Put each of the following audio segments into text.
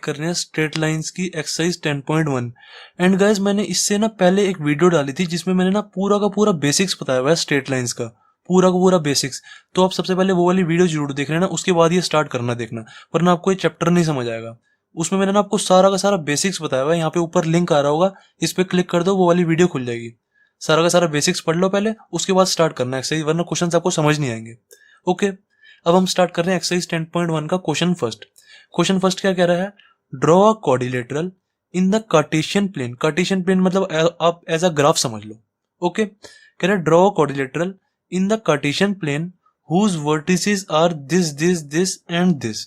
कर रहे हैं स्ट्रेट लाइंस की एक्सरसाइज 10.1। एंड गाइस मैंने इससे ना पहले एक वीडियो डाली थी जिसमें मैंने ना पूरा का पूरा बेसिक्स बताया हुआ है स्ट्रेट लाइंस का पूरा बेसिक्स। तो आप सबसे पहले वो वाली वीडियो जरूर देख लेना, उसके बाद ये स्टार्ट करना देखना, वरना आपको ये चैप्टर नहीं समझ आएगा। उसमें मैंने ना आपको सारा का सारा बेसिक्स बताया हुआ है। यहाँ पे ऊपर लिंक आ रहा होगा, इस पे क्लिक कर दो, वो वाली वीडियो खुल जाएगी। सारा का सारा बेसिक्स पढ़ लो पहले, उसके बाद स्टार्ट करना एक्सरसाइज, वरना क्वेश्चन आपको समझ नहीं आएंगे। ओके, अब हम स्टार्ट कर रहे हैं एक्सरसाइज 10.1 का क्वेश्चन फर्स्ट। क्वेश्चन फर्स्ट क्या कह रहा है? Draw a quadrilateral in the Cartesian plane. Cartesian plane मतलब आप एज अ ग्राफ समझ लो। ओके, कह रहा है draw a quadrilateral in the Cartesian plane whose vertices are this and this.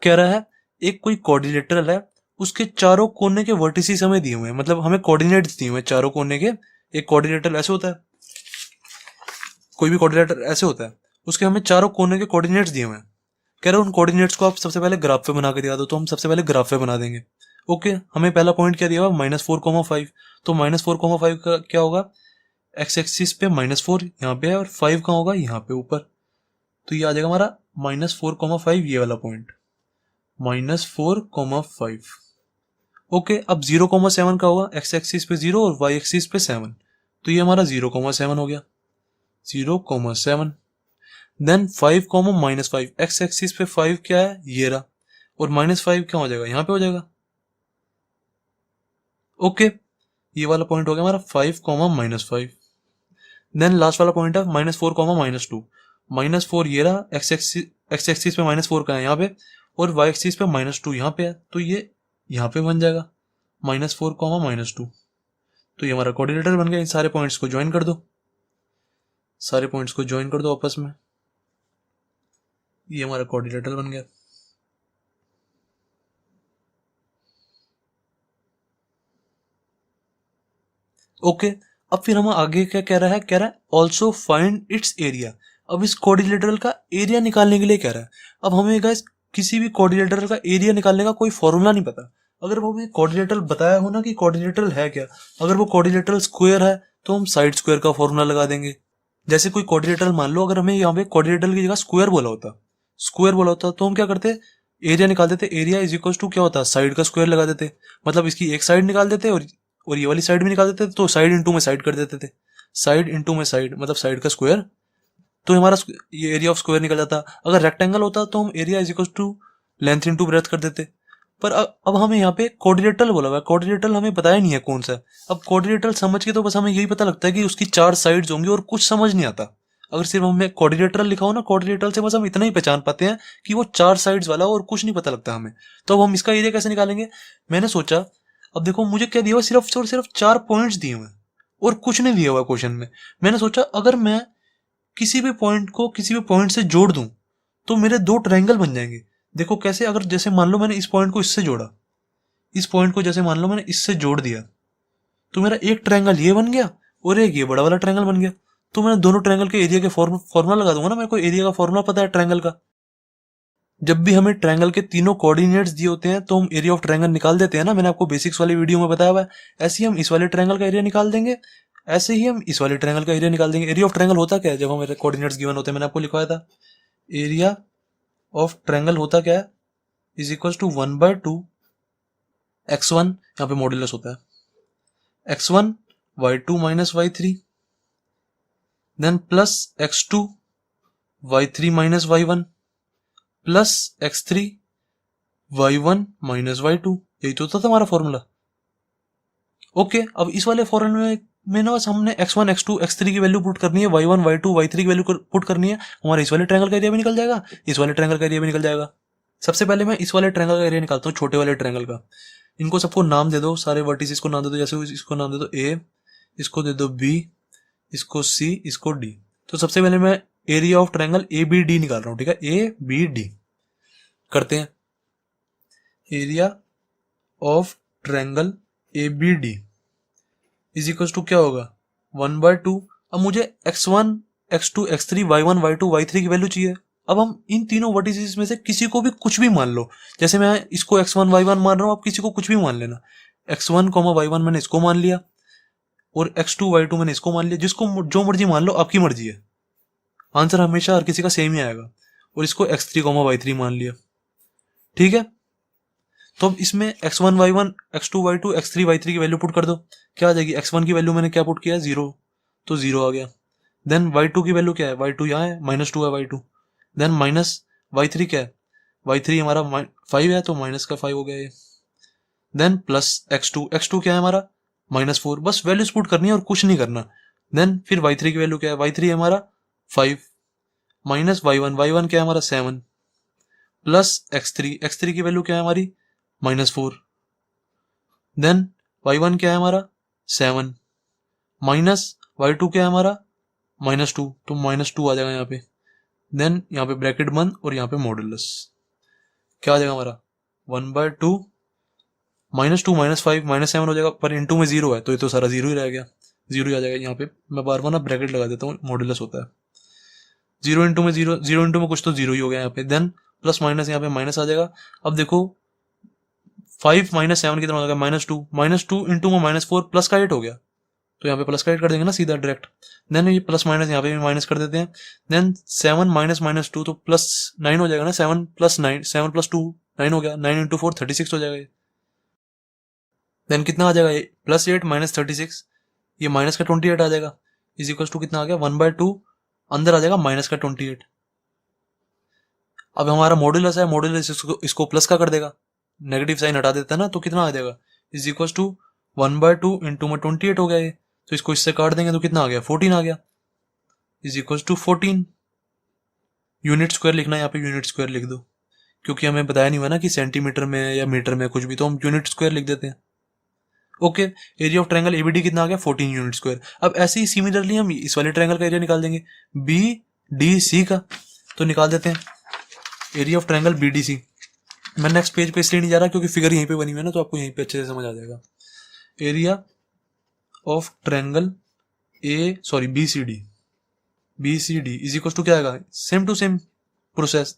कह रहा है एक कोई कोऑर्डिनेटर है, उसके चारों कोने के वर्टिसेस हमें दिए हुए हैं, मतलब हमें कोऑर्डिनेट्स दिए हुए हैं चारों कोने के। एक कोऑर्डिनेटर ऐसे होता है, कोई भी कोऑर्डिनेटर ऐसे होता है, उसके हमें चारों कोने के कोऑर्डिनेट्स दिए हुए हैं। कह रहे हैं उन कोऑर्डिनेट्स को आप सबसे पहले ग्राफ पे बना के दिखा दो, तो हम सबसे पहले ग्राफ पे बना देंगे। ओके, हमें पहला पॉइंट क्या दिया हुआ? -4,5। तो -4,5 का क्या होगा? एक्स एक्सिस पे -4 यहाँ पे है, और 5 कहाँ होगा? यहाँ पे ऊपर। तो ये आ जाएगा हमारा -4,5, ये वाला पॉइंट -4,5। ओके, अब 0,7 का होगा? एक्स एक्सिस पे 0 और वाई एक्सिस पे 7। तो ये हमारा 0,7 हो गया, 0,7। देन 5,-5, एक्स एक्सिस पे 5 क्या है? ये रहा, और -5 क्या हो जाएगा? यहाँ पे हो जाएगा। ओके, ये वाला पॉइंट हो गया हमारा 5,-5। देन लास्ट वाला पॉइंट है -4,-2। -4 ये रहा, एक्स एक्सिस पे -4 का है यहाँ पे, और वाई एक्सिस पे -2 यहाँ पे है। तो ये यहाँ पे बन जाएगा -4,-2। तो ये हमारा कोऑर्डिनेटर बन गया। इन सारे पॉइंट्स को ज्वाइन कर दो, सारे पॉइंट्स को ज्वाइन कर दो आपस में, ये हमारा कोऑर्डिनेटर बन गया। ओके, अब फिर हम आगे क्या कह रहा है? कह रहा है ऑल्सो फाइंड इट्स एरिया। अब इस कोऑर्डिनेटर का एरिया निकालने के लिए कह रहा है। अब हमें गाइस किसी भी कोऑर्डिनेटर का एरिया निकालने का कोई फॉर्मूला नहीं पता। अगर वो हमें कोऑर्डिनेटर बताया हो ना कि कोऑर्डिनेटर है क्या, अगर वो कोऑर्डिनेटर स्क्वायर है तो हम साइड स्क्वायर का फॉर्मूला लगा देंगे। जैसे कोई कोऑर्डिनेटर मान लो, अगर हमें यहाँ पे कोऑर्डिनेटर की जगह स्क्वायर बोला होता तो हम क्या करते? एरिया निकाल देते। एरिया इज इक्वल टू क्या होता है? साइड का स्क्वायर लगा देते, मतलब इसकी एक साइड निकाल देते और ये वाली साइड भी निकाल देते, तो साइड इंटू में साइड कर देते थे। साइड इंटू में साइड मतलब साइड का स्क्वायर, तो हमारा ये एरिया ऑफ स्क्वायर निकल जाता। अगर रेक्टेंगल होता तो हम area is equal to length into breadth कर देते। पर अब हमें यहाँ पे कोऑर्डिनेटर बोला हुआ है, कोऑर्डिनेटर हमें बताया नहीं है कौन सा है। अब कोऑर्डिनेटर समझ के तो बस हमें यही पता लगता है कि उसकी 4 साइड्स होंगी, और कुछ समझ नहीं आता। अगर सिर्फ हमें कोऑर्डिनेटर लिखा हो ना, कोऑर्डिनेटर से बस हम इतना ही पहचान पाते हैं कि वो 4 साइड्स वाला, और कुछ नहीं पता लगता हमें। तो अब हम इसका एरिया कैसे निकालेंगे? मैंने सोचा, अब देखो मुझे क्या दिया हुआ? सिर्फ और सिर्फ 4 पॉइंट्स दिए हुए हैं और कुछ नहीं दिया हुआ क्वेश्चन में। मैंने सोचा अगर मैं किसी भी पॉइंट को किसी भी पॉइंट से जोड़ दूं तो मेरे 2 ट्रायंगल बन जाएंगे। देखो कैसे? अगर जैसे मान लो मैंने इस पॉइंट को इससे जोड़ा, इस पॉइंट को जैसे मान लो मैंने इससे जोड़ दिया, तो मेरा एक ट्रायंगल ये बन गया और एक ये बड़ा वाला ट्रायंगल बन गया। तो मैं दोनों ट्रायंगल के एरिया के फॉर्मूला लगा दूंगा ना, मेरे को एरिया का फॉर्मूला पता है ट्रायंगल का। जब भी हमें ट्रायंगल के तीनों कोऑर्डिनेट्स दिए होते हैं तो हम एरिया ऑफ ट्रायंगल निकाल देते हैं ना, मैंने आपको बेसिक्स वाली वीडियो में बताया हुआ है। ऐसे ही हम इस वाले ट्रायंगल का एरिया निकाल देंगे, ऐसे ही हम इस वाले ट्रायंगल का एरिया निकाल देंगे। एरिया ऑफ ट्रायंगल होता क्या है? जब हमारे कोऑर्डिनेट्स गिवन होते हैं, मैंने आपको लिखवाया था, एरिया ऑफ ट्रायंगल होता क्या है? इज इक्वल टू 1/2 x1, यहाँ पे मॉड्यूलस होता है x1 y2 minus y3, then plus x2 y3 minus y1 plus x3 y1 minus y2। यही तो होता था हमारा फॉर्मूला। ओके, अब इस वाले फॉर्मूले में ना बस हमने x1 x2 x3 की वैल्यू पुट करनी है, y1 y2 y3 की वैल्यू पुट करनी है। हमारा इस वाले ट्रायंगल का एरिया भी निकल जाएगा, इस वाले ट्रायंगल का एरिया भी निकल जाएगा। सबसे पहले मैं इस वाले ट्रायंगल का एरिया निकालता हूँ, छोटे वाले ट्रायंगल का। इनको सबको नाम दे दो, सारे वर्टिसेस को नाम दे दो। जैसे इसको नाम दे दो a, इसको दे दो b, इसको c, इसको d। तो सबसे पहले मैं एरिया ऑफ ट्रायंगल ABD निकाल रहा हूँ, ठीक है? ABD करते हैं। Area of triangle ABD is equal to क्या होगा? 1/2। अब मुझे x1 x2 x3 y1 y2 y3 की वैल्यू चाहिए। अब हम इन तीनों वर्टिसेस में से किसी को भी कुछ भी मान लो। जैसे मैं इसको x1 y1 मान रहा हूँ, आप किसी को कुछ भी मान लेना। x1 y1 मैंने इसको मान लिया, और x2 y2 मैंने इसको मान लिया। जिसको जो मर्जी मान लो, आपकी मर्जी है, आंसर हमेशा हर किसी का सेम ही आएगा। और इसको x3 y3 मान लिया, ठीक है? तो अब इसमें x1 y1 x2 y2 x3 y3 की वैल्यू पुट कर दो, क्या आ जाएगी? x1 की वैल्यू मैंने क्या पुट किया? 0, तो 0 आ गया। देन y2 की वैल्यू क्या है? y2 यहाँ है, -2 है y2। देन माइनस y3 क्या है? y3 हमारा 5 है, तो माइनस का 5 हो गया ये। देन प्लस x2 क्या है हमारा? -4। बस वैल्यूज पुट करनी है और कुछ नहीं करना। देन फिर y3 की वैल्यू क्या है? y3 है हमारा 5 माइनस y1 क्या है हमारा? 7 प्लस x3 की वैल्यू क्या है हमारी? -4। देन y1 क्या है हमारा? 7 माइनस y2 क्या है हमारा? -2, तो -2 आ जाएगा यहाँ पे। देन यहाँ पे ब्रैकेट बंद और यहाँ पे मॉडुलस क्या आ जाएगा हमारा? 1/2 -2 -5 -7 हो जाएगा, पर इंटू में 0 है तो ये तो सारा 0 ही रह गया, 0 ही आ जाएगा। यहाँ पे मैं बार बार ना ब्रैकेट लगा देता हूँ, मॉडुलस होता है। 0 इंटू में 0, 0 इंटू में कुछ तो 0 ही हो गया यहाँ पे। देन प्लस माइनस यहाँ पे माइनस आ जाएगा। अब देखो 5 -7 कितना हो जाएगा? -2 इंटू में -4 प्लस का 8 हो गया, तो यहाँ पे प्लस का 8 कर देंगे ना सीधा डायरेक्ट। देन ये प्लस माइनस यहाँ पे भी माइनस कर देते हैं। देन 7 -2 तो +9 हो जाएगा ना। 7 + 9, 7 + 2 9 हो गया। 9 इंटू 4 36 हो जाएगा ये। देन कितना आ जाएगा ये? +8 -36, ये माइनस का 28 आ जाएगा। इज इक्वल टू कितना आ गया? 1/2 अंदर आ जाएगा माइनस का 28। अब हमारा मॉड्यूलस है, मॉड्यूलस इसको प्लस का कर देगा, नेगेटिव साइन हटा देता है ना, तो कितना आ जाएगा? इज इक्वल टू 1/2 इंटू में 28 हो गया ये, तो इसको इससे काट देंगे तो कितना आ गया? 14 आ गया। Is equal to 14। Unit square लिखना है यहाँ पे, यूनिट स्क्वायर लिख दो, क्योंकि हमें बताया नहीं हुआ ना कि सेंटीमीटर में या मीटर में कुछ भी, तो हम यूनिट स्क्वायर लिख देते हैं। Okay, area of triangle ABD कितना आ गया? 14 यूनिट स्क्वायर। अब ऐसे ही सिमिलरली हम इस वाले ट्रायंगल का एरिया निकाल देंगे, बी डी सी का, तो निकाल देते हैं एरिया ऑफ ट्रायंगल बीडीसी। मैं नेक्स्ट पेज पे इसलिए नहीं जा रहा क्योंकि फिगर यहीं पे बनी हुई है ना, तो आपको यहीं पे अच्छे से समझ आ जाएगा। Area of triangle BCD is equal to क्या आएगा? Same to same process,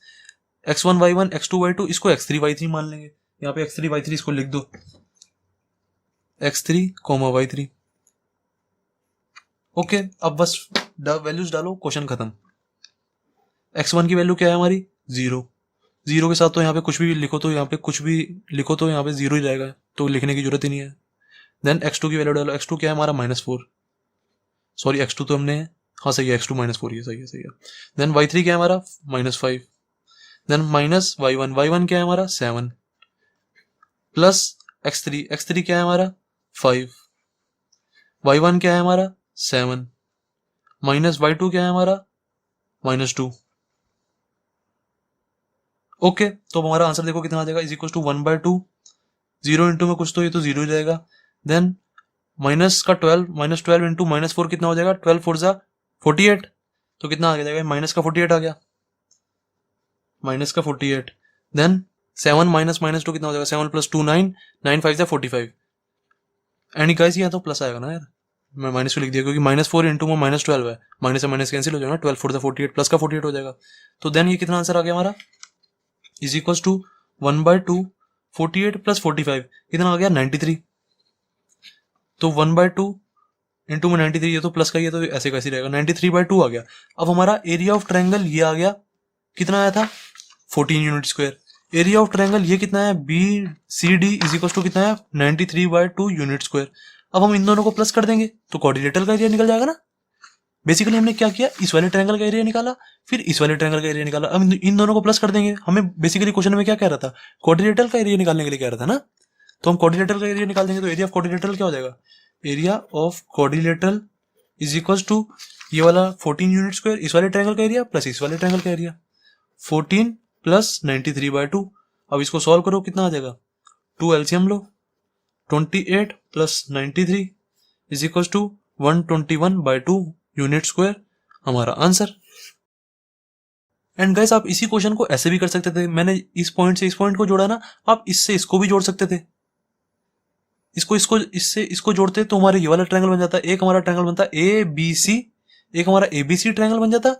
x1 y1 x2 y2 इसको x3 y3 मान लेंगे। यहाँ पे x3 y3 इसको लिख दो, x3 y3। ओके, अब बस वैल्यूज डालो, क्वेश्चन खत्म। x1 की वैल्यू क्या है हमारी? 0। 0 के साथ तो यहाँ पे कुछ भी लिखो तो यहाँ पे 0 ही रहेगा, तो लिखने की जरूरत ही नहीं है। देन x2 की वैल्यू डालो, x2 क्या है हमारा? -4। सॉरी, x2 तो हमने, हाँ सही है, x2 -4 ही सही है। देन y3 क्या है हमारा? -5। देन माइनस y1 क्या है हमारा? 7 प्लस x3 क्या है हमारा? 5। y1 क्या है हमारा? 7 माइनस y2 क्या है हमारा? -2। ओके, तो हमारा आंसर देखो कितना आ जाएगा? इज इक्वल टू 1/2, 0 इंटू में कुछ तो ये तो 0 ही रहेगा। देन माइनस का 12, -12 इंटू -4 कितना हो जाएगा? 12 4 जा 48, तो कितना आ जाएगा? माइनस का 48 आ गया, माइनस का 48। देन 7 -2 कितना हो जाएगा? 7 + 2 9, 9 5 जा 45। एंड गाइस यहाँ तो प्लस आएगा ना यार, मैं माइनस को लिख दिया क्योंकि -4 इंटू में -12 है, माइनस से माइनस कैंसिल हो जाएगा, 12 4 जा 48 प्लस का 48 हो जाएगा। तो देन ये कितना आंसर आ गया हमारा? इज इक्वल टू 1/2 48 + 45 कितना आ गया? 93। तो 1/2 इंटू में 93, ये तो प्लस का ही है तो ऐसे कैसे रहेगा, 93/2 आ गया। अब हमारा एरिया ऑफ ट्रायंगल ये आ गया, कितना आया था? 14 unit square. Area of triangle ये कितना है? B C D is equal to कितना है? 93/2 यूनिट स्क्वायर। अब हम इन दोनों को प्लस कर देंगे तो क्वाड्रिलेटरल का एरिया निकल जाएगा ना। बेसिकली हमने क्या किया, इस वाले ट्रायंगल का एरिया निकाला, फिर इस वाले ट्रायंगल का एरिया निकाला। अब इन दोनों को प्लस कर देंगे। हमें बेसिकली क्वेश्चन में क्या कह रहा था? क्वाड्रिलेटरल का एरिया निकालने के लिए कह रहा था ना, तो हम क्वाड्रिलेटरल का एरिया निकाल देंगे। तो एरिया ऑफ क्वाड्रिलेटरल क्या हो जाएगा? Area of quadrilateral is equal to ये वाला 14 यूनिट स्क्वायर, इस वाले ट्रायंगल का एरिया प्लस इस वाले ट्रायंगल का एरिया, 14 + 93/2। अब इसको सॉल्व करो, कितना आ जाएगा? 2 एलसीएम लो, 28 + 93 is equal to 121/2 unit square, हमारा आंसर। एंड गाइस आप इसी क्वेश्चन को ऐसे भी कर सकते थे, मैंने इस पॉइंट से इस पॉइंट को जोड़ा ना, आप इससे इसको भी जोड़ सकते थे। इसको जोड़ते तो हमारे ये वाला ट्रायंगल बन जाता, एक हमारा ट्रायंगल बनता ए बी सी, एक हमारा एबीसी ट्रायंगल बन जाता,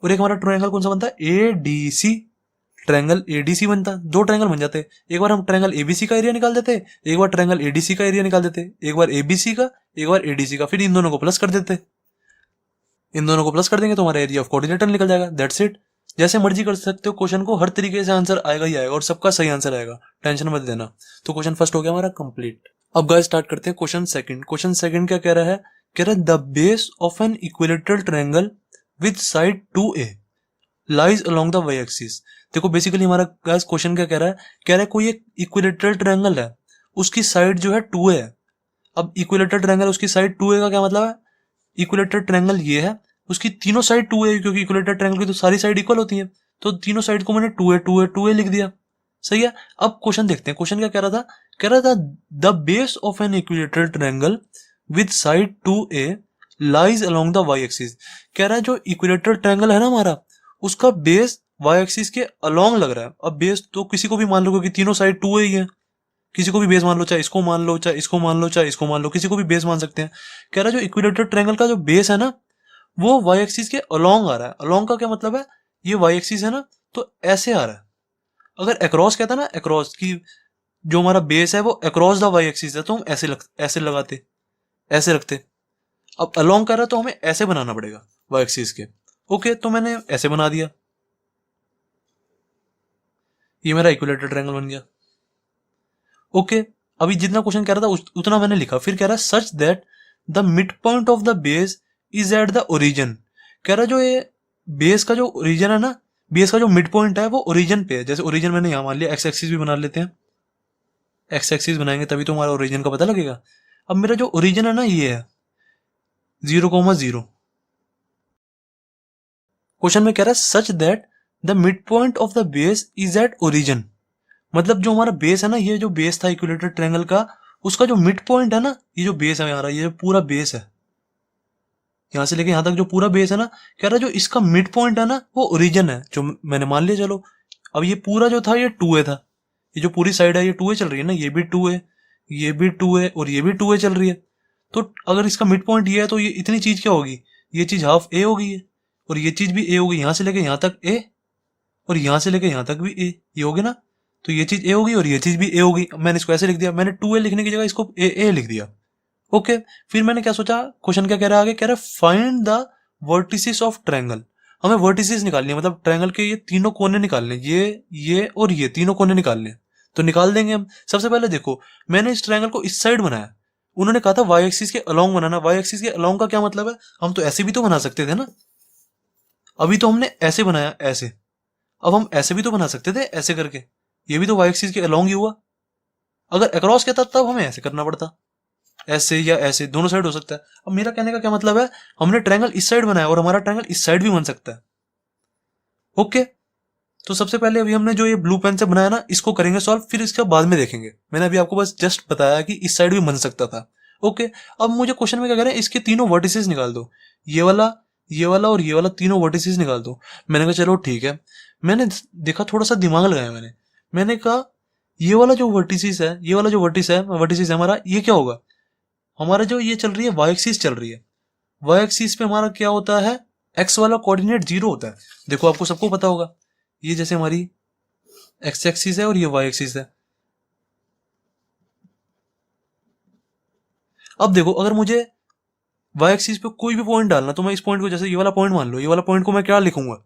और एक हमारा ट्रायंगल कौन सा बनता? एडीसी, ट्रायंगल एडीसी बनता। दो ट्रायंगल बन जाते। एक बार हम ट्रायंगल एबीसी का एरिया निकाल देते, एक बार ट्रायंगल एडीसी का एरिया निकाल देते, एक बार एबीसी का, एक बार एडीसी का, फिर इन दोनों को प्लस कर देते। इन दोनों को प्लस कर देंगे तो हमारा एरिया ऑफ कोऑर्डिनेटर निकल जाएगा। That's it. जैसे मर्जी कर सकते हो क्वेश्चन को, हर तरीके से आंसर आएगा ही आएगा और सबका सही आंसर आएगा। टेंशन मत लेना। तो क्वेश्चन फर्स्ट हो गया हमारा कंप्लीट। अब गाइस स्टार्ट करते हैं क्वेश्चन सेकंड। क्वेश्चन सेकंड क्या कह रहा है, कह रहा है the base of an equilateral triangle with side 2a lies along the Y axis. देखो बेसिकली हमारा गाइस क्वेश्चन क्या कह रहा है, कह रहा है कोई एक इक्विलेटरल ट्रायंगल है, उसकी साइड जो है 2a है। अब इक्विलेटरल ट्रायंगल उसकी साइड 2a का क्या मतलब है, इक्विलेटरल ट्रायंगल ये है, उसकी तीनों साइड 2a है, क्योंकि इक्विलेटरल ट्रायंगल की तो सारी साइड इक्वल होती है, तो तीनों साइड को मैंने 2a 2a 2a लिख दिया। सही है। अब क्वेश्चन देखते हैं, क्वेश्चन क्या कह रहा था, कह रहा था the base of an equilateral triangle with side 2a lies along the Y axis. कह रहा है जो इक्विलेटरल ट्रायंगल है ना हमारा, उसका बेस वाई एक्सिस के अलोंग लग रहा है। अब बेस तो किसी को भी मान लो, क्योंकि तीनों साइड 2a ही है, किसी को भी बेस मान लो, चाहे इसको मान लो, चाहे इसको मान लो, चाहे इसको मान लो, किसी को भी बेस मान सकते हैं। कह रहा है जो इक्विलेटरल ट्रायंगल का जो बेस है ना, वो वाई एक्सिस के अलोंग आ रहा है। अलोंग का क्या मतलब है, ये वाई एक्सिस है ना, तो ऐसे आ रहा है। अगर अक्रॉस कहता ना, अक्रॉस की जो हमारा बेस है वो अक्रॉस द वाई एक्सिस है, तो हम ऐसे लगाते, ऐसे रखते। अब अलोंग कर रहा है तो हमें ऐसे बनाना पड़ेगा वाई एक्सिस के। ओके, तो मैंने ऐसे बना दिया, ये मेरा इक्विलेटरल ट्रायंगल बन गया। ओके, अभी जितना क्वेश्चन कह रहा था उतना मैंने लिखा। फिर कह रहा है such that the mid point of the base is at the origin. कह रहा है जो ये बेस का जो ओरिजिन है ना, बेस का जो मिड पॉइंट है वो ओरिजिन पे है। जैसे ओरिजिन मैंने यहां मान लिया, एक्स एक्सिस भी बना लेते हैं, एक्स एक्सिस बनाएंगे तभी तो हमारा ओरिजिन का पता लगेगा। अब मेरा जो ओरिजिन है ना ये है 0,0। क्वेश्चन में कह रहा है such that the mid point of the base is at origin. मतलब जो हमारा बेस है ना, ये जो बेस था इक्विलेटरल ट्रायंगल का, उसका जो मिड पॉइंट है ना, ये जो बेस है हमारा, ये जो पूरा बेस है, यहां से लेके यहां तक जो पूरा बेस है ना, कह रहा है जो इसका मिड पॉइंट है ना वो ओरिजिन है, जो मैंने मान लिया। चलो अब ये पूरा जो था ये 2a था, ये जो पूरी साइड है ये 2a चल रही है ना, ये भी 2a, ये भी 2a और ये भी 2a चल रही है। तो अगर इसका मिड पॉइंट ये है तो ये इतनी चीज क्या होगी, ये चीज हाफ a होगी है, और ये चीज भी a होगी, यहां से लेके यहां तक a, और यहां से लेके यहां तक भी a, ये होगी ना। तो ये चीज a होगी और ये चीज भी a होगी। मैंने इसको ऐसे लिख दिया, मैंने 2a लिखने की जगह इसको a लिख दिया। ओके, फिर मैंने क्या सोचा, क्वेश्चन क्या कह रहा है आगे, कह रहा है find the vertices of triangle. हमें वर्टिसेस निकालनी है, मतलब ट्रायंगल के ये तीनों कोने निकालने, ये और ये तीनों कोने निकालने। तो निकाल देंगे हम। सबसे पहले देखो, मैंने इस ट्रायंगल को इस साइड बनाया, उन्होंने कहा था वाई एक्सिस के अलोंग बनाना। वाई एक्सिस के अलोंग का क्या मतलब है, हम तो ऐसे भी तो बना सकते थे ना। अभी तो हमने ऐसे बनाया, ऐसे। अब हम ऐसे भी तो बना सकते थे, ऐसे करके, ये भी तो वाई एक्सिस के अलोंग ही हुआ। अगर अक्रॉस कहता तब हमें ऐसे करना पड़ता, ऐसे या ऐसे, दोनों साइड हो सकता है। अब मेरा कहने का क्या मतलब है, हमने ट्रायंगल इस साइड बनाया और हमारा ट्रायंगल इस साइड भी बन सकता है। ओके, तो सबसे पहले अभी हमने जो ये ब्लू पेन से बनाया ना, इसको करेंगे सॉल्व, फिर इसका बाद में देखेंगे। मैंने अभी आपको बस जस्ट बताया कि इस साइड भी बन सकता था। ओके, अब मुझे क्वेश्चन में क्या कह रहे हैं, इसके तीनों वर्टिसेस निकाल दो, ये वाला, ये वाला और ये वाला, तीनों वर्टिसेस निकाल दो। मैंने कहा चलो ठीक है। मैंने देखा, थोड़ा सा दिमाग लगाया मैंने कहा ये वाला जो वर्टिसेस है, ये वाला जो वर्टिसेस है हमारा, ये क्या होगा, हमारा जो ये चल रही है वाई एक्सिस चल रही है, वाई एक्सिस पे हमारा क्या होता है, एक्स वाला कोऑर्डिनेट 0 होता है। देखो आपको सबको पता होगा, ये जैसे हमारी एक्स एक्सिस है और ये वाई एक्सिस है। अब देखो, अगर मुझे वाई एक्सिस पे कोई भी पॉइंट डालना, तो मैं इस पॉइंट को, जैसे ये वाला पॉइंट मान लो, ये वाला पॉइंट को मैं क्या लिखूंगा,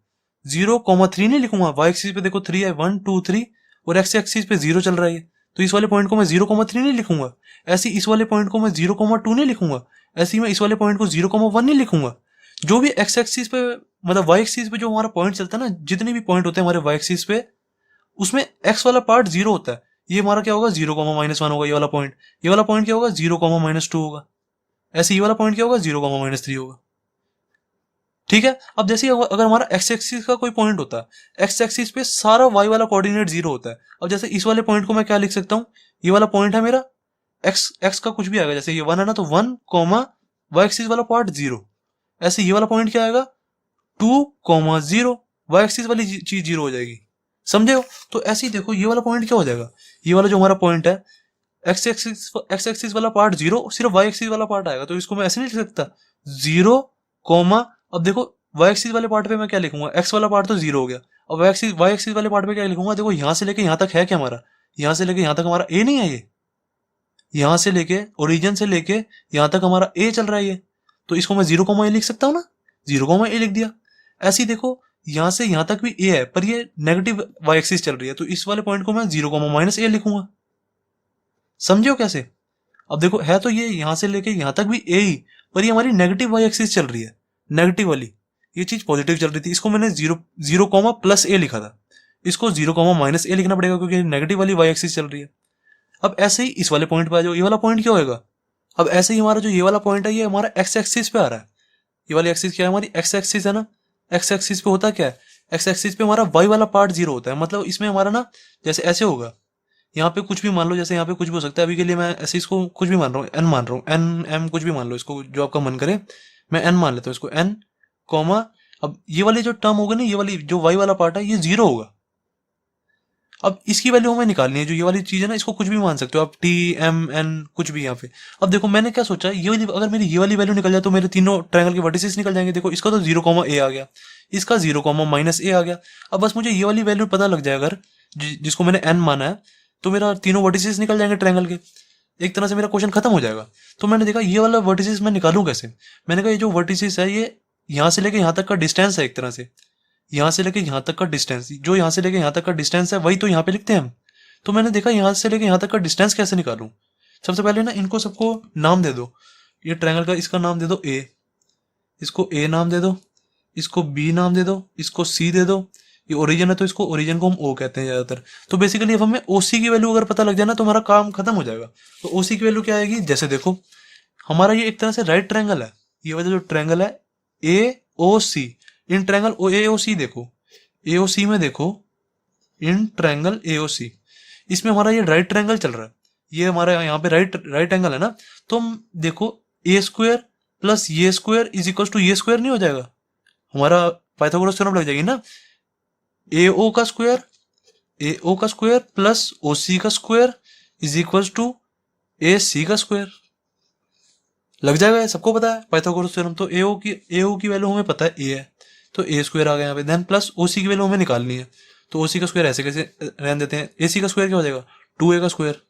0,3 नहीं लिखूंगा। वाई एक्सिस पे देखो 3 है, 1 2 3, और एक्स एक्सिस पे 0 चल रहा है, तो इस वाले पॉइंट को मैं 0,3 नहीं लिखूंगा। ऐसे इस वाले पॉइंट को मैं 0,2 नहीं लिखूंगा। ऐसे ही मैं इस वाले पॉइंट को 0,1 नहीं लिखूंगा। जो भी एक्स एक्सिस पे, मतलब वाई एक्सिस पे जो हमारा पॉइंट चलता है ना, जितने भी पॉइंट होते हैं हमारे वाई एक्सिस पे, उसमें एक्स वाला पार्ट 0 होता है। ये हमारा क्या होगा, 0,-1 होगा ये वाला पॉइंट। ये वाला पॉइंट क्या होगा, 0,-2 होगा। ऐसे ये वाला पॉइंट क्या होगा, 0,-3 होगा। ठीक है। अब जैसे अगर हमारा एक्स एक्सिस का कोई पॉइंट होता है, एक्स एक्सिस पे सारा वाई वाला कोऑर्डिनेट 0 होता है। अब जैसे इस वाले पॉइंट को मैं क्या लिख सकता हूँ, ये वाला पॉइंट है मेरा, एक्स का कुछ भी आएगा, जैसे ये 1 है ना, तो 1, वाई एक्सिस वाला पार्ट 0। ऐसे ये वाला पॉइंट क्या आएगा, 2,0, वाई एक्सिस वाली चीज 0 हो जाएगी। समझे हो। तो ऐसे ही देखो, ये वाला पॉइंट क्या हो जाएगा, ये वाला जो हमारा पॉइंट है, एक्स एक्सिस वाला पार्ट 0, सिर्फ वाई एक्सिस वाला पार्ट आएगा। तो इसको मैं ऐसे नहीं लिख सकता, 0, अब देखो वाई एक्सिस वाले पार्ट पे मैं क्या लिखूंगा, एक्स वाला पार्ट तो 0 हो गया। अब वाई एक्सिस वाले पार्ट पे क्या लिखूंगा, देखो यहां से लेके यहां तक है क्या हमारा, यहां से लेके यहां तक हमारा ए नहीं है, ये यहां से लेके ओरिजिन से लेके यहां तक हमारा ए चल रहा है ये। तो इसको मैं 0, ए लिख सकता हूँ ना, 0, ए लिख दिया। ऐसे ही देखो, यहाँ से यहाँ तक भी ए है, पर ये नेगेटिव वाई एक्सिस चल रही है, तो इस वाले पॉइंट को मैं 0, -a लिखूंगा। समझे हो कैसे? अब देखो, है तो ये यहाँ से लेके यहाँ तक भी ए ही, पर ये हमारी नेगेटिव वाई एक्सिस चल रही है, नेगेटिव वाली। ये चीज पॉजिटिव चल रही थी, इसको मैंने 0, 0, +a लिखा था, इसको 0, -a लिखना पड़ेगा क्योंकि नेगेटिव वाली वाई एक्सिस चल रही है। अब ऐसे ही इस वाले पॉइंट पे आ जाओ, ये वाला पॉइंट क्या होगा? अब ऐसे ही हमारा जो ये वाला पॉइंट है, ये हमारा एक्स एक्सिस पे आ रहा है। ये वाली एक्सिस क्या है? हमारी एक्स एक्सिस है ना। एक्स एक्सिस पे होता क्या है? एक्स एक्सिस पे हमारा वाई वाला पार्ट 0 होता है, मतलब इसमें हमारा ना, जैसे ऐसे होगा, यहाँ पे कुछ भी मान लो, जैसे यहाँ पे कुछ भी हो सकता है, अभी के लिए मैं ऐसे इसको कुछ भी मान रहा हूँ, एन मान रहा हूँ, एन एम कुछ भी मान लो, इसको जो आपका मन करे, मैं एन मान लेता हूँ इसको, एन कॉमा, अब ये वाली जो टर्म होगा ना, ये वाली जो वाई वाला पार्ट है, ये 0 होगा। अब इसकी वैल्यू हमें निकालनी है, जो ये वाली चीज है ना, इसको कुछ भी मान सकते हो आप, टी एम एन कुछ भी यहाँ पे। अब देखो मैंने क्या सोचा, ये वाली अगर मेरी ये वाली वैल्यू निकल जाए तो मेरे तीनों ट्रायंगल के वर्टिसेस निकल जाएंगे। देखो इसका तो 0, a आ गया, इसका 0, -a आ गया। अब बस मुझे ये वाली वैल्यू पता लग जाए अगर, जिसको मैंने n माना है, तो मेरा तीनों वर्टिसेस निकल जाएंगे ट्रायंगल के, एक तरह से मेरा क्वेश्चन खत्म हो जाएगा। तो मैंने देखा ये वाला वर्टिसेस मैं निकालूं कैसे। मैंने कहा ये जो वर्टिसेस है, ये यहाँ से लेके यहाँ तक का डिस्टेंस है, एक तरह से यहाँ से लेके यहाँ तक का डिस्टेंस, जो यहाँ से लेके यहाँ तक का डिस्टेंस है वही तो यहाँ पे लिखते हैं हम। तो मैंने देखा यहाँ से लेके यहाँ तक का डिस्टेंस कैसे निकालूं। सबसे पहले ना इनको सबको नाम दे दो। ये ट्रायंगल का इसका नाम दे दो ए, इसको ए नाम दे दो, इसको बी नाम दे दो, इसको सी दे दो। ये ओरिजिन है तो इसको ओरिजिन को हम ओ कहते हैं ज्यादातर। तो बेसिकली अब हमें ओसी की वैल्यू अगर पता लग जाए ना तो हमारा काम खत्म हो जाएगा। तो ओसी की वैल्यू क्या आएगी, जैसे देखो हमारा ये एक तरह से राइट ट्रायंगल है, ये वाला जो ट्रायंगल है ए ओ सी, इन ट्रायंगल ओ ए ओ सी देखो, ए ओ सी में देखो, इन ट्रायंगल ए ओ सी, इसमें हमारा ये राइट ट्रायंगल चल रहा है, ये हमारा यहाँ पे राइट एंगल है ना। तो हम देखो ए स्क्वायर प्लस ये स्क्वायर इज इक्वल टू ये स्क्वायर नहीं हो जाएगा, हमारा पाइथागोरस थ्योरम लग जाएगी ना। ए ओ का स्क्वायर प्लस ओ सी का स्क्वायर इज इक्वल टू ए सी का स्क्वायर लग जाएगा, सबको पता है पाइथागोरस थ्योरम। तो ए ओ की वैल्यू हमें पता है ए है, तो ए स्क्वायर आ गया यहाँ पे, देन प्लस ओ सी की वैल्यू हमें निकालनी है। तो ओ सी का स्क्वायर ऐसे कैसे रहने देते हैं, ए सी का स्क्वायर क्या हो जाएगा, 2a का स्क्वायर।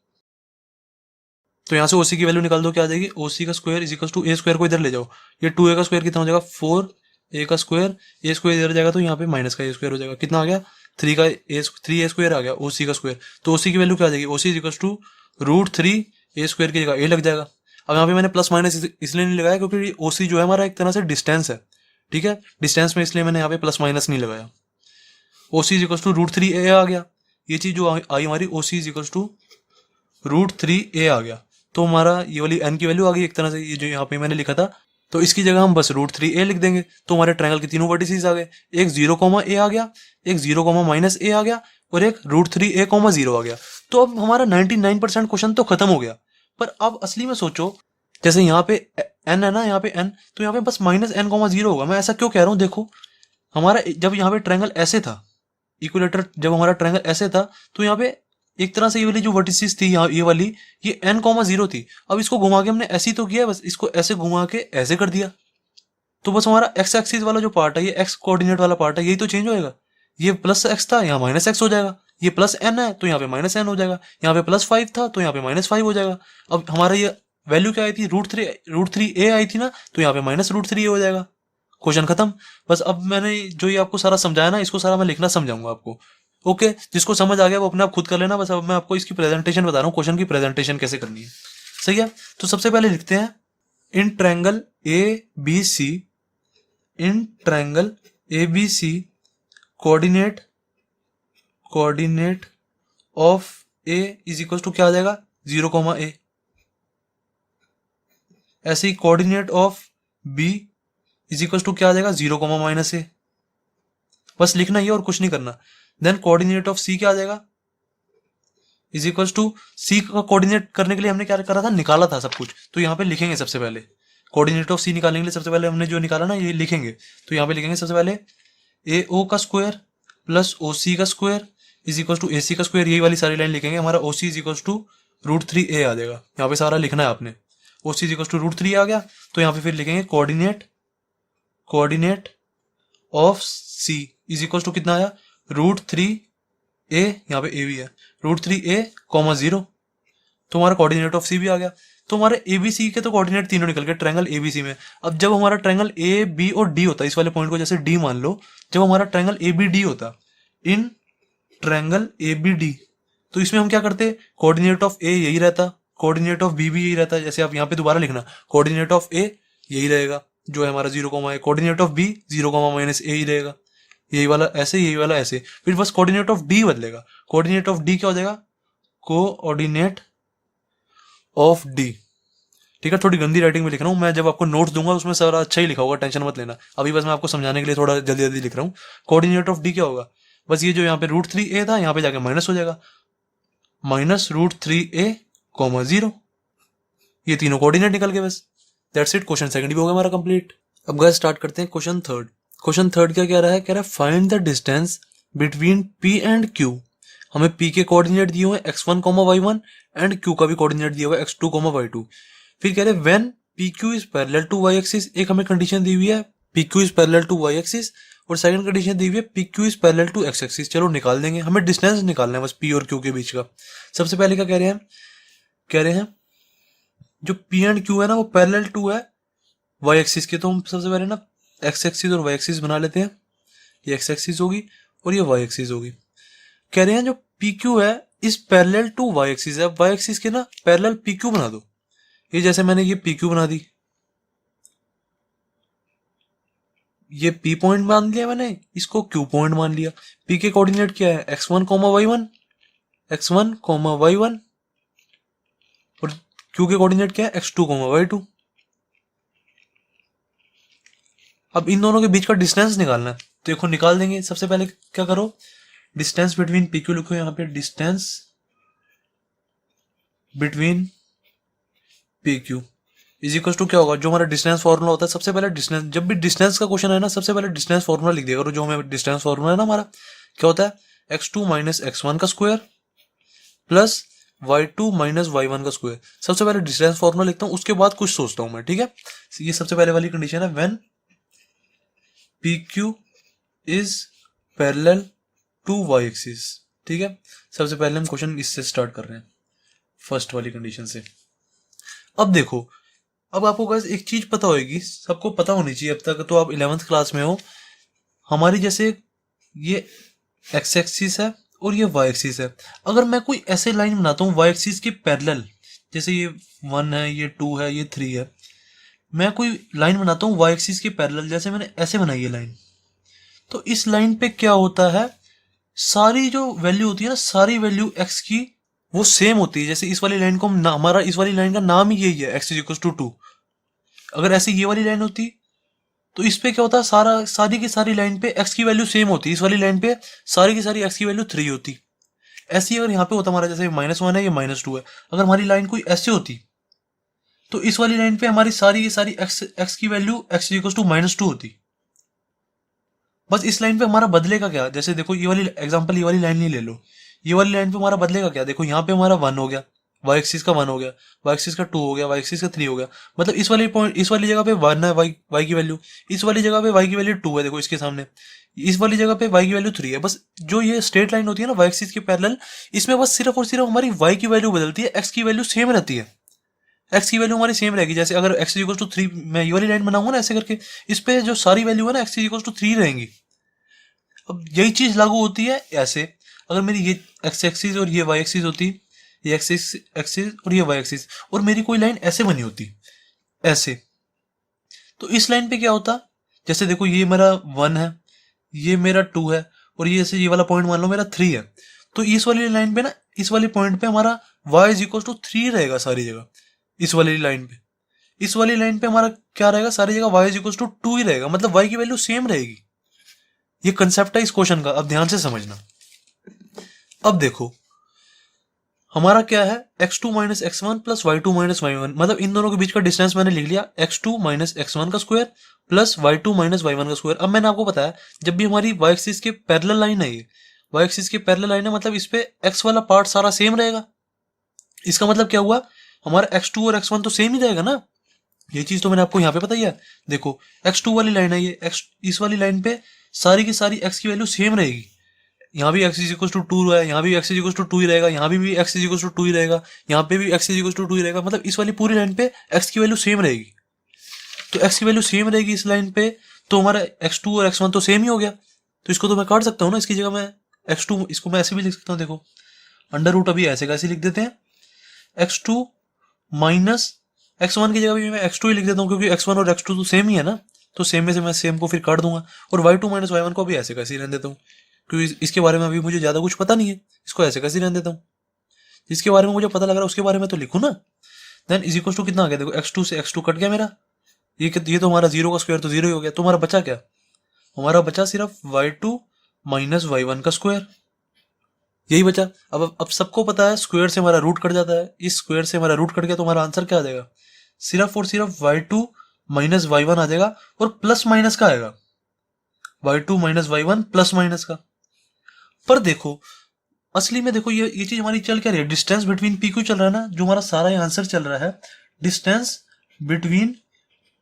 तो यहाँ से ओ सी की वैल्यू निकाल दो, क्या आ जाएगी, ओ सी का square is equal to A square को इधर ले जाओ, ये 2a का स्क्वायर कितना हो जाएगा 4a का स्क्वायर, ए स्क्वायर इधर जाएगा तो यहाँ पे माइनस का ए स्क्वायर हो जाएगा, कितना आ गया 3a स्क्वायर आ गया ओ सी का स्क्वायर। तो ओ सी की वैल्यू क्या आ जाएगी, O C is equal to √3 a square की जगह ए लग जाएगा। अब यहाँ पे मैंने प्लस माइनस इसलिए नहीं लगाया क्योंकि ओ सी जो है हमारा एक तरह से डिस्टेंस है, ठीक है, डिस्टेंस में, इसलिए मैंने यहाँ पे प्लस माइनस नहीं लगाया। ओ C is equal to √3a आ गया, ये चीज जो आई हमारी ओ C is equal to √3a आ गया। तो हमारा ये वाली n की वैल्यू आ गई एक तरह से, ये जो यहाँ पे मैंने लिखा था, तो इसकी जगह हम बस √3a लिख देंगे। तो हमारे ट्रायंगल के तीनों वर्टिसेस आ गए, एक 0, a आ गया, एक 0, -a आ गया, और एक √3a, 0 आ गया। तो अब हमारा 99% क्वेश्चन तो खत्म हो गया। पर अब असली में सोचो, जैसे यहाँ पे n है ना, यहाँ पे n, तो यहाँ पे बस -n, 0 होगा। मैं ऐसा क्यों कह रहा हूँ, देखो हमारा जब यहाँ पे ट्रायंगल ऐसे था, इक्विलेटर जब हमारा ट्रायंगल ऐसे था, तो यहाँ पे एक तरह से ये वाली जो वर्टिसेस थी, यहाँ ये वाली, ये n, 0 थी। अब इसको घुमा के हमने ऐसे ही तो किया, बस इसको ऐसे घुमा के ऐसे कर दिया, तो बस हमारा एक्स एक्सिस वाला जो पार्ट है, ये एक्स कोऑर्डिनेट वाला पार्ट है, यही तो चेंज होएगा। ये प्लस एक्स था, यहाँ -x हो जाएगा, ये प्लस n है तो यहाँ पे -n हो जाएगा, यहाँ पे +5 था तो यहाँ पे -5 हो जाएगा। अब हमारा ये वैल्यू क्या आई थी, √3a आई थी ना, तो यहाँ पे -√3a हो जाएगा, क्वेश्चन खत्म। बस अब मैंने जो ये आपको सारा समझाया ना, इसको सारा मैं लिखना समझाऊंगा आपको। ओके, जिसको समझ आ गया वो अपने आप खुद कर लेना। बस अब मैं आपको इसकी प्रेजेंटेशन बता रहा हूँ, क्वेश्चन की प्रेजेंटेशन कैसे करनी है, सही है। तो सबसे पहले लिखते हैं, in triangle ABC, in triangle ABC coordinate of A is equal to क्या आ जाएगा 0, a। ऐसे ही coordinate of B is equal to क्या आ जाएगा 0, -a। बस लिखना ही है और कुछ नहीं करना। देन कोऑर्डिनेट ऑफ C क्या आ जाएगा, इज इक्वल टू C का कोऑर्डिनेट करने के लिए हमने क्या करा था, निकाला था सब कुछ। तो यहाँ पे लिखेंगे सबसे पहले कोऑर्डिनेट ऑफ C निकालने के लिए, सबसे पहले हमने जो निकाला ना ये लिखेंगे। तो यहाँ पे लिखेंगे सबसे पहले AO का स्क्वायर प्लस OC का square is equal to AC का स्क्वायर, यही वाली सारी लाइन लिखेंगे। हमारा OC is equal to √3a आ जाएगा, यहाँ पे सारा लिखना है आपने। OC इज इक्वल टू √3 आ गया, तो यहाँ पे फिर लिखेंगे coordinate of C is equal to कितना आया √3a, यहाँ पे a भी है, √3a, 0। तो हमारा कोऑर्डिनेट ऑफ C भी आ गया। तो हमारे एबीसी के तो कोऑर्डिनेट तीनों निकल गए ट्रायंगल एबीसी में। अब जब हमारा ट्रायंगल ए बी और डी होता है, इस वाले पॉइंट को जैसे डी मान लो, जब हमारा ट्रायंगल ए बी डी होता, in triangle A B D, तो इसमें हम क्या करते, कोऑर्डिनेट ऑफ ए यही रहता, कोऑर्डिनेट ऑफ बी भी यही रहता है। जैसे आप यहाँ पे दोबारा लिखना, कोऑर्डिनेट ऑफ ए यही रहेगा जो है हमारा 0, है, कोऑर्डिनेट ऑफ बी 0, -a ही रहेगा, यही वाला ऐसे, यही वाला ऐसे, फिर बस कोऑर्डिनेट ऑफ डी बदलेगा। कोऑर्डिनेट ऑफ डी क्या हो जाएगा, कोऑर्डिनेट ऑफ डी। ठीक है, थोड़ी गंदी राइटिंग में लिख रहा हूँ मैं, जब आपको नोट्स दूंगा उसमें सारा अच्छा ही लिखा होगा, टेंशन मत लेना। अभी बस मैं आपको समझाने के लिए थोड़ा जल्दी जल्दी लिख रहा हूँ। कोऑर्डिनेट ऑफ डी क्या होगा, बस ये जो यहाँ पे √3a था यहाँ पे जाके माइनस हो जाएगा, -√3a, 0। ये तीनों कोऑर्डिनेट निकल गए, बस दैट्स इट। क्वेश्चन सेकंड भी हो गया हमारा कंप्लीट। अब गाइस स्टार्ट करते हैं क्वेश्चन थर्ड। क्वेश्चन थर्ड क्या कह रहा है, कह रहा है find the distance between P and Q। हमें P के कोऑर्डिनेट दिए हुए x1, y1 एंड Q का भी कोऑर्डिनेट दिया हुआ है x2, y2। फिर कह रहे when PQ is parallel to y axis, एक हमें कंडीशन दी हुई है PQ is parallel to y axis, और सेकंड कंडीशन दी हुई है PQ is parallel to x axis. चलो निकाल देंगे, हमें डिस्टेंस निकालना है बस P और Q के बीच का। सबसे पहले क्या कह रहे हैं, कह रहे हैं जो P एंड Q है ना वो पैरेलल टू है y एक्सिस के, तो हम सबसे पहले ना x एक्सिस और y एक्सिस बना लेते हैं। ये x एक्सिस होगी और ये y एक्सिस होगी। कह रहे हैं जो PQ है इस पैरेलल टू y एक्सिस है, y एक्सिस के ना पैरेलल PQ बना दो। ये जैसे मैंने ये PQ बना दी, ये P पॉइंट मान लिया मैंने, इसको Q पॉइंट मान लिया। P के कोऑर्डिनेट क्या है x1, y1, x1, y1, और Q के कोऑर्डिनेट क्या है x2, y2। अब इन दोनों के बीच का डिस्टेंस निकालना है, तो देखो निकाल देंगे। सबसे पहले क्या करो, डिस्टेंस बिटवीन PQ लिखो यहाँ पे, distance between PQ is equal to क्या होगा, जो हमारा डिस्टेंस फॉर्मूला होता है। सबसे पहले डिस्टेंस, जब भी डिस्टेंस का क्वेश्चन है ना, सबसे पहले डिस्टेंस फॉर्मूला लिख दिया करो। जो हमें डिस्टेंस फॉर्मूला है ना हमारा, क्या होता है x2 - x1 का स्क्वायर प्लस y2 - y1 का स्क्वायर। सबसे पहले डिस्टेंस फॉर्मूला लिखता हूँ, उसके बाद कुछ सोचता हूँ मैं, ठीक है। ये सबसे पहले वाली कंडीशन है, when PQ is parallel to y axis. ठीक है, सबसे पहले हम क्वेश्चन इससे स्टार्ट कर रहे हैं, फर्स्ट वाली कंडीशन से। अब देखो, अब आपको गाइस एक चीज पता होगी, सबको पता होनी चाहिए, अब तक तो आप 11th क्लास में हो। हमारी जैसे ये x एक्सिस है और ये y एक्सिस है, अगर मैं कोई ऐसे लाइन बनाता हूँ y एक्सिस के पैरेलल, जैसे ये 1 है, ये 2 है, ये 3 है, मैं कोई लाइन बनाता हूँ y एक्सिस के पैरेलल, जैसे मैंने ऐसे बनाई है लाइन, तो इस लाइन पे क्या होता है, सारी जो वैल्यू होती है ना, सारी वैल्यू x की वो सेम होती है। जैसे इस वाली लाइन को हम, हमारा इस वाली लाइन का नाम ही यही है, x = 2। अगर ऐसे ये वाली लाइन होती तो इस पे क्या होता है, सारी की सारी लाइन पे x की वैल्यू सेम होती, इस वाली लाइन पे सारी की सारी x की वैल्यू 3 होती। ऐसी अगर यहाँ पे होता हमारा, जैसे -1 है, ये -2 है, अगर हमारी लाइन कोई ऐसे होती तो इस वाली लाइन पे हमारी सारी की सारी x की वैल्यू x = -2 होती। बस इस लाइन पे हमारा बदलेगा क्या, जैसे देखो ये वाली एग्जांपल, ये वाली लाइन नहीं ले लो, ये वाली लाइन पे हमारा बदलेगा क्या, देखो यहाँ पे हमारा 1 हो गया, y एक्सिस का 1 हो गया, y एक्सिस का 2 हो गया, y एक्सिस का 3 हो गया। मतलब इस वाली पॉइंट, इस वाली जगह पे 1 है y की वैल्यू, इस वाली जगह पे y की वैल्यू 2 है, देखो इसके सामने, इस वाली जगह पे y की वैल्यू 3 है। बस जो ये स्ट्रेट लाइन होती है ना y एक्सिस के पैरेलल, इसमें बस सिर्फ और सिर्फ हमारी y की वैल्यू बदलती है, x की वैल्यू सेम रहती है, x की वैल्यू हमारी सेम रहेगी। जैसे अगर x = 3 मैं ये वाली लाइन बनाऊंगा ना ऐसे करके, इस पे जो सारी वैल्यू है ना x = 3 रहेंगी। अब यही चीज लागू होती है ऐसे, अगर मेरी ये x एक्सिस और ये y एक्सिस होती, ये x एक्सिस और ये y एक्सिस, और मेरी कोई लाइन ऐसे बनी होती ऐसे, तो इस लाइन पे क्या होता, जैसे देखो ये मेरा 1 है, ये मेरा 2 है, और ये ऐसे ये वाला पॉइंट मान लो मेरा 3 है, तो इस वाली लाइन पे ना, इस वाले पॉइंट पे हमारा y = 3 रहेगा सारी जगह। इस वाली लाइन पे, इस वाली लाइन पे हमारा क्या रहेगा, सारी जगह y = 2 ही रहेगा, मतलब y की वैल्यू सेम रहेगी। ये कंसेप्ट है इस क्वेश्चन का, अब ध्यान से समझना। अब देखो हमारा क्या है, x2 - x1 plus y2 - y1, मतलब इन दोनों के बीच का डिस्टेंस मैंने लिख लिया, x2 - x1 का स्क्वायर प्लस y2 - y1 का स्क्वायर। अब मैंने आपको बताया, जब भी हमारी y एक्सिस के पैरेलल लाइन है, ये y एक्सिस के पैरेलल लाइन है, मतलब इस पे x वाला पार्ट सारा सेम रहेगा। इसका मतलब क्या हुआ, हमारा x2 और x1 तो सेम ही रहेगा ना, ये चीज तो मैंने आपको यहाँ पे बताई है। देखो x2 वाली लाइन है ये, इस वाली लाइन पे सारी की सारी x की वैल्यू सेम रहेगी, यहाँ भी x इज इक्वल टू 2 है, यहाँ भी x इज इक्वल टू 2 ही रहेगा, यहाँ भी x इज इक्वल टू 2 ही रहेगा, यहाँ पे भी x इज इक्वल टू 2 ही रहेगा। मतलब इस वाली पूरी लाइन पे x की वैल्यू सेम रहेगी। तो x की वैल्यू सेम रहेगी इस लाइन पे, तो हमारा x2 और x1 तो सेम ही हो गया। तो इसको तो मैं काट सकता हूँ ना, इसकी जगह मैं x2 इसको मैं ऐसे भी लिख सकता हूँ। देखो अंडर रूट अभी ऐसे कैसे लिख देते हैं, x2 माइनस x1 की जगह भी मैं x2 ही लिख देता हूँ, क्योंकि x1 और x2 तो सेम ही है ना। तो सेम में से मैं सेम को फिर काट दूंगा, और y2 माइनस y1 को भी ऐसे कैसे ही रहने देता हूँ, क्योंकि इसके बारे में अभी मुझे ज्यादा कुछ पता नहीं है, इसको ऐसे कैसे रहने देता हूँ। जिसके बारे में मुझे पता लग रहा है उसके बारे में तो लिखूँ ना। देन इज इक्वल टू कितना आ गया, देखो x2 से x2 कट गया मेरा, ये तो हमारा 0 का स्क्वायर तो 0 ही हो गया। तो हमारा बचा क्या, हमारा बचा सिर्फ y2 माइनस y1 का स्क्वायर, यही बचा। अब सबको पता है स्क्वायर से हमारा रूट कट जाता है, इस स्क्वायर से हमारा रूट कट गया, तो हमारा आंसर क्या आ जाएगा, सिर्फ और सिर्फ y2 माइनस y1 आ जाएगा, और प्लस माइनस का आएगा, y2 minus y1 plus minus का। पर देखो असली में देखो ये चीज हमारी चल क्या रही है, डिस्टेंस बिटवीन पी क्यू चल रहा है ना, जो हमारा सारा ये आंसर चल रहा है डिस्टेंस बिटवीन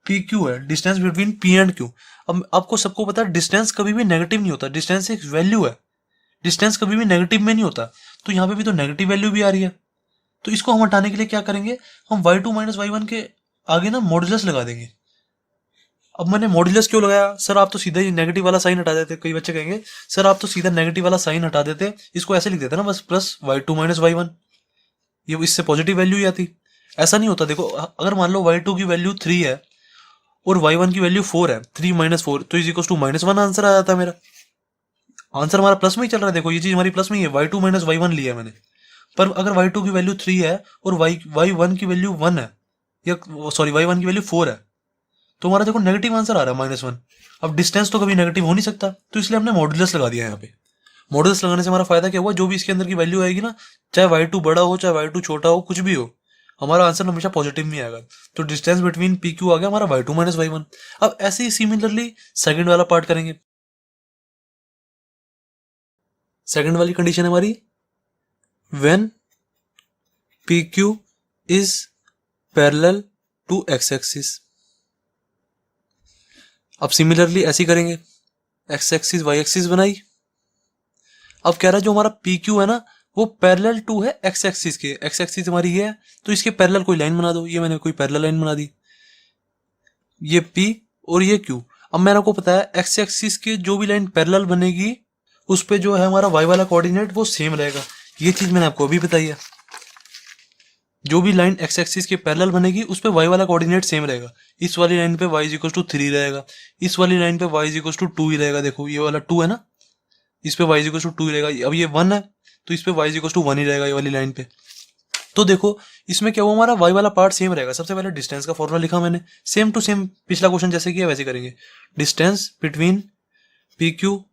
पी क्यू है, distance between P and Q. अब आपको सबको पता है डिस्टेंस कभी भी नेगेटिव नहीं होता, डिस्टेंस एक वैल्यू है, डिस्टेंस कभी भी नेगेटिव में नहीं होता। तो यहाँ पे भी तो नेगेटिव वैल्यू भी आ रही है, तो इसको हम हटाने के लिए क्या करेंगे, हम y2 माइनस y1 के आगे ना मॉडुलस लगा देंगे। अब मैंने मॉडुलस क्यों लगाया, सर आप तो सीधा ही नेगेटिव वाला साइन हटा देते, कई बच्चे कहेंगे सर आप तो सीधा नेगेटिव वाला साइन हटा देते, इसको ऐसे लिख देते ना बस प्लस y2 माइनस y1, ये इससे पॉजिटिव वैल्यू ही आती। ऐसा नहीं होता, देखो अगर मान लो y2 की वैल्यू 3 है और y1 की वैल्यू 4 है, 3 माइनस 4 तो इज इक्वल टू -1 आंसर आ जाता है मेरा। आंसर हमारा प्लस में ही चल रहा है, देखो ये चीज हमारी प्लस में ही है, y2 माइनस y1 लिया मैंने। पर अगर y2 की वैल्यू 3 है और y1 की वैल्यू 1 है, या सॉरी y1 की वैल्यू 4 है, तो हमारा देखो नेगेटिव आंसर आ रहा है -1। अब डिस्टेंस तो कभी नेगेटिव हो नहीं सकता, तो इसलिए हमने मॉडुलस लगा दिया है यहाँ पे। मॉडुलस लगाने से हमारा फायदा क्या हुआ, जो भी इसके अंदर की वैल्यू आएगी ना, चाहे y2 बड़ा हो चाहे y2 छोटा हो, कुछ भी हो, हमारा आंसर हमेशा पॉजिटिव में आएगा। तो डिस्टेंस बिटवीन पी क्यू आ गया हमारा y2 माइनस y1। अब ऐसे ही सिमिलरली सेकंड वाला पार्ट करेंगे। सेकंड वाली कंडीशन है हमारी when P Q is parallel to X axis. अब सिमिलरली ऐसी करेंगे, एक्स एक्सिस वाई एक्सिस बनाई। अब कह रहा है जो हमारा पी क्यू है ना वो पैरेलल टू है एक्स एक्सिस के, एक्स एक्सिस हमारी ये है, तो इसके पैरेलल कोई लाइन बना दो। ये मैंने कोई पैरेलल लाइन बना दी, ये पी और ये क्यू। अब मेरे को पता है एक्स एक्सिस के जो भी लाइन पैरेलल बनेगी उस पे जो है हमारा वाई वाला कोऑर्डिनेट वो सेम रहेगा, ये चीज मैंने आपको अभी बताई है। जो भी लाइन एक्स एक्सिस के पैरेलल बनेगी उस पे वाई वाला कोऑर्डिनेट सेम रहेगा। इस वाली लाइन पे y इज इक्वल टू 3 रहेगा, इस वाली लाइन पे y इज इक्वल टू 2 ही रहेगा। देखो ये वाला 2 है ना, इस पे y इज इक्वल टू 2 ही रहेगा। अब ये 1 है तो इस पे y इज इक्वल टू 1 ही रहेगा ये वाली लाइन पे। तो देखो इसमें क्या हुआ, हमारा y वाला पार्ट सेम रहेगा। सबसे पहले डिस्टेंस का फॉर्मूला लिखा मैंने, सेम टू सेम पिछला क्वेश्चन जैसे किया वैसे करेंगे। Distance between P Q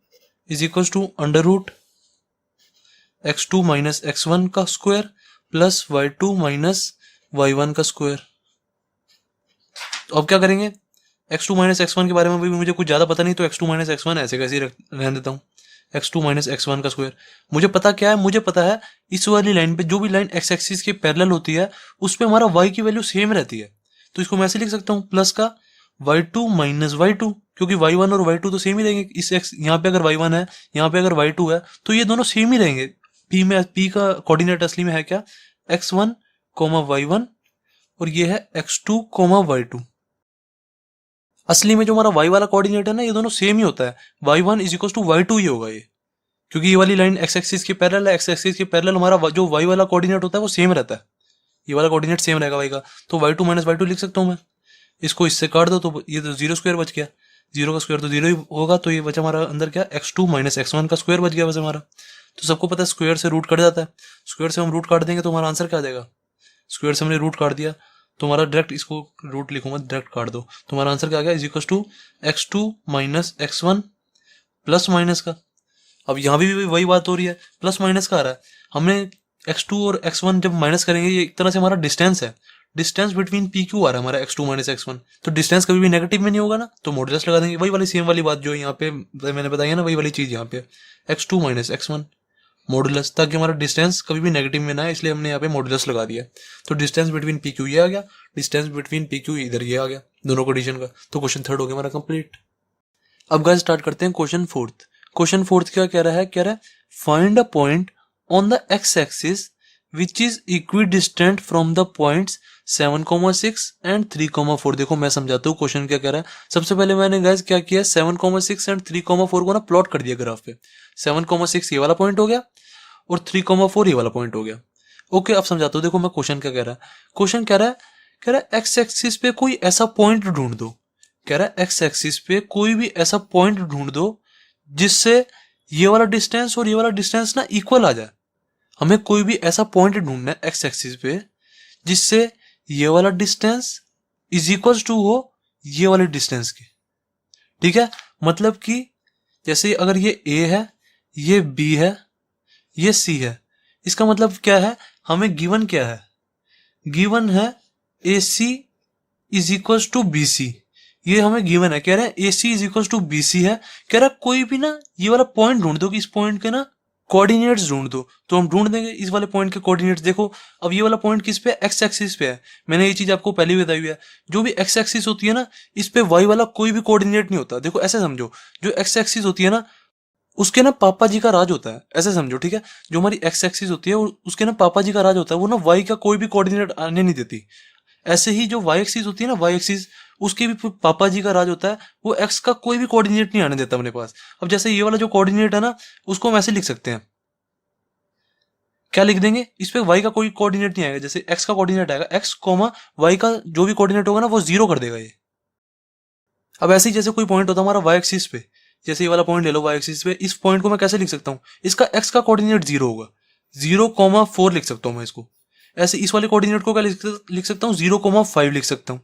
is equal to under root x2 minus x1 का square plus y2 minus y1 का स्क्वायर। तो अब क्या करेंगे, x2 माइनस x1 के बारे में भी मुझे कुछ ज्यादा पता नहीं, तो x2 माइनस x1 ऐसे कैसे रहने देता हूँ। x2 माइनस x1 का स्क्वायर, मुझे पता क्या है, मुझे पता है इस वाली लाइन पे जो भी लाइन x एक्सिस के पैरेलल होती है उस पे हमारा y की वैल्यू सेम रहती है। तो इसको मैं ऐसे लिख सकता हूँ प्लस का y2 माइनस y2, क्योंकि y1 और y2 तो सेम ही रहेंगे। इस x यहाँ पे अगर y1 है, यहाँ पे अगर y2 है, तो ये दोनों सेम ही रहेंगे। p का कोऑर्डिनेट असली में है क्या, x1 y1, और ये है x2 y2। असली में जो हमारा y वाला कोऑर्डिनेट है ना ये दोनों सेम ही होता है, y1 is equal to y2 ही होगा ये, क्योंकि ये वाली लाइन x एक्सिस के पैरेलल है। x एक्सिस के पैरेलल हमारा जो y वाला कोऑर्डिनेट होता है वो सेम रहता है, ये वाला कोऑर्डिनेट सेम रहेगा y का। तो y2 माइनस y2 लिख सकता हूँ मैं, इसको इससे काट दो तो ये तो 0 स्क्वायर बच गया, 0 का स्क्वायर तो 0 ही होगा, तो ये बचा हमारा अंदर क्या x2 माइनस x1 का स्क्वायर बच गया बस हमारा। तो सबको पता है स्क्वायर से रूट कट जाता है, स्क्वायर से हम रूट काट देंगे तो हमारा आंसर क्या आ जाएगा। स्क्वायर से हमने रूट काट दिया तो हमारा डायरेक्ट, इसको रूट लिखूंगा डायरेक्ट काट दो, तो हमारा आंसर क्या आ गया, is equal to x2 minus x1 plus minus का। अब यहाँ भी वही बात हो रही है, प्लस माइनस का आ रहा है। हमने x2 और x1 जब माइनस करेंगे ये एक तरह से हमारा डिस्टेंस है, डिस्टेंस बिटवीन पी क्यू आ रहा है हमारा x2 माइनस x1, तो डिस्टेंस कभी भी नेगेटिव में नहीं होगा ना, तो मॉडुलस लगा देंगे। वही वाली सेम वाली बात जो यहाँ पे मैंने बताई है ना, वही वाली चीज यहाँ पे x2 माइनस x1 मॉडुलस, ताकि हमारा डिस्टेंस कभी भी नेगेटिव में ना है, इसलिए हमने यहाँ पे मॉडुलस लगा दिया। तो डिस्टेंस बिटवीन पी क्यू ये आ गया, डिस्टेंस बिटवीन पी क्यू इधर ये आ गया, दोनों कंडीशन का। तो क्वेश्चन थर्ड हो गया हमारा कंप्लीट। अब गाइस स्टार्ट करते हैं क्वेश्चन फोर्थ। क्वेश्चन फोर्थ क्या कह रहा है, find a point on the x axis which is equidistant from the points 7,6 and 3,4। देखो मैं समझाता हूँ क्वेश्चन क्या कह रहा है। सबसे पहले मैंने गाइस क्या किया, 7,6 एंड 3,4 को ना प्लॉट कर दिया ग्राफ पे। 7,6 ये वाला पॉइंट हो गया और 3,4 ये वाला पॉइंट हो गया। ओके, अब समझाता हूँ। देखो मैं क्वेश्चन क्या कह रहा है। क्वेश्चन कह रहा है एक्स एक्सिस पे कोई ऐसा पॉइंट ढूंढ दो। कह रहा है एक्स एक्सिस पे कोई भी ऐसा पॉइंट ढूंढ दो जिससे ये वाला डिस्टेंस और ये वाला डिस्टेंस ना इक्वल आ जाए। हमें कोई भी ऐसा पॉइंट ढूंढना है एक्स एक्सिस पे जिससे ये वाला डिस्टेंस इज इक्वल टू हो ये वाले डिस्टेंस के। ठीक है, मतलब कि जैसे अगर ये ए है, ये बी है, ये सी है, इसका मतलब क्या है, हमें गिवन क्या है, गिवन है A C is equal to B C. ये हमें गिवन है, कह रहे हैं A C is equal to B C है। कह रहा है कोई भी ना ये वाला पॉइंट ढूंढ दो कि इस पॉइंट के ना कोऑर्डिनेट्स ढूंढ दो। तो हम ढूंढ देंगे इस वाले पॉइंट के कोऑर्डिनेट्स। देखो अब ये वाला पॉइंट किस पे, एक्स एक्सिस पे है। मैंने ये चीज आपको पहले भी बताई हुई है, जो भी एक्स एक्सिस होती है ना, इस पे वाई वाला कोई भी कोऑर्डिनेट नहीं होता। देखो ऐसे समझो, जो एक्स एक्सिस होती है ना, उसके ना पापा जी का राज होता है, ऐसे समझो। ठीक है, जो हमारी एक्स एक्सिस होती है उसके ना पापा जी का राज होता है, वो ना वाई का कोई भी कोऑर्डिनेट आने नहीं देती। ऐसे ही जो वाई एक्सिस होती है ना, वाई एक्सिस, उसके भी पापा जी का राज होता है, वो एक्स का कोई भी कोऑर्डिनेट नहीं आने देता अपने पास। अब जैसे ये वाला जो कोऑर्डिनेट है ना, उसको हम ऐसे लिख सकते हैं, क्या लिख देंगे, इस पे वाई का कोई कोऑर्डिनेट नहीं आएगा। जैसे एक्स का कोऑर्डिनेट आएगा, एक्स कॉमा वाई का जो भी कोऑर्डिनेट होगा ना वो जीरो कर देगा ये। अब ऐसे ही जैसे कोई पॉइंट होता है हमारा वाई एक्सिस पे, जैसे ये वाला पॉइंट ले लो वाई एक्सिस पे, इस पॉइंट को मैं कैसे लिख सकता हूँ, इसका एक्स का कोऑर्डिनेट जीरो होगा, 0,4 लिख सकता हूँ मैं इसको। ऐसे इस वाले कोऑर्डिनेट को क्या लिख सकता हूँ, 0,5 लिख सकता हूँ।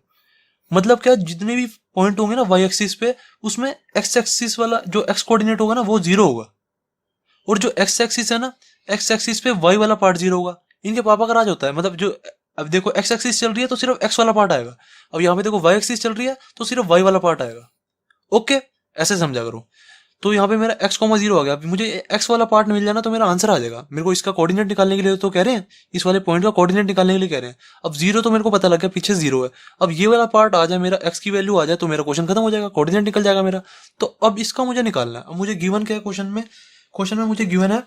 मतलब क्या, जितने भी पॉइंट होंगे ना वाई एक्सिस पे, उसमें एक्स एक्सिस वाला जो एक्स कोऑर्डिनेट होगा ना वो जीरो होगा, और जो एक्स एक्सिस है ना, एक्स एक्सिस पे वाई वाला पार्ट जीरो होगा। इनके पापा का राज होता है, मतलब जो, अब देखो एक्स एक्सिस चल रही है तो सिर्फ एक्स वाला पार्ट आएगा। अब यहाँ पे देखो वाई एक्सिस चल रही है तो सिर्फ वाई वाला पार्ट आएगा। ओके, ऐसे समझा करो। तो यहाँ पे मेरा एक्स कॉमा जीरो आ गया। अब मुझे एक्स वाला पार्ट मिल जाना तो मेरा आंसर आ जाएगा। मेरे को इसका कोऑर्डिनेट निकालने के लिए तो कह रहे हैं, इस वाले पॉइंट का कोऑर्डिनेट निकालने के लिए कह रहे हैं। अब जीरो तो मेरे को पता लग गया, पीछे जीरो है। अब ये वाला पार्ट आ जाए, मेरा एक्स की वैल्यू आ जाए, तो मेरा क्वेश्चन खत्म हो जाएगा, कोऑर्डिनेट निकल जाएगा मेरा। तो अब इसका मुझे निकालना है। अब मुझे गिवन क्या है क्वेश्चन में मुझे गिवन है